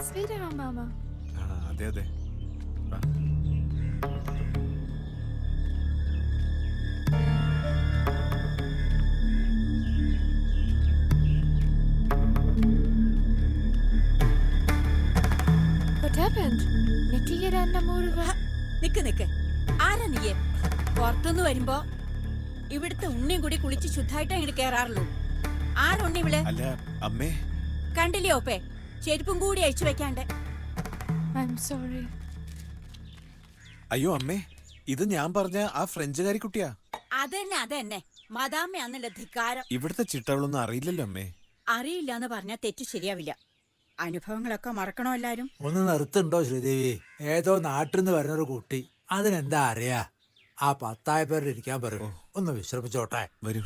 Sweet mama. അതെ അതെ. What happened? നെറ്റിയിലെ നിക്ക് ആരാ നീയെ? പുറത്തുനിന്ന് വരുമ്പോ ഇവിടുത്തെ ഉണ്ണിയും കൂടി കുളിച്ച് ശുദ്ധായിട്ട് ഇങ്ങോട്ട് കേറാറുള്ളൂ. ആരുണ്ണി ഇവിടെ? അല്ല അമ്മേ. കണ്ടില്ലേ ഓപ്പേ, ചെരുപ്പും കൂടി അഴിച്ചു വെക്കാണ്ട്. I'm sorry. അയ്യോ അമ്മേ, ഇത് ഞാൻ പറഞ്ഞ ആ ഫ്രഞ്ചുകാരി കുട്ടിയാ. അതന്നെ മദാമ്മയാന്നുള്ള ധിക്കാരം. ഇവിടുത്തെ ചിട്ടകളൊന്നും അറിയില്ലല്ലോ അമ്മേ. അറിയില്ലാന്ന് പറഞ്ഞാൽ തെറ്റ് ശരിയാവില്ല. അനുഭവങ്ങളൊക്കെ മറക്കണോ എല്ലാരും? ഒന്ന് നിർത്തുണ്ടോ ശ്രീദേവി? ഏതോ നാട്ടിൽ നിന്ന് വരുന്നൊരു കുട്ടി, അതിനെന്താ അറിയാ? ആ 10 പേരിൽ ഇരിക്കാൻ പറയൂ, ഒന്ന് വിശ്രമിച്ചോട്ടെ. വരൂ.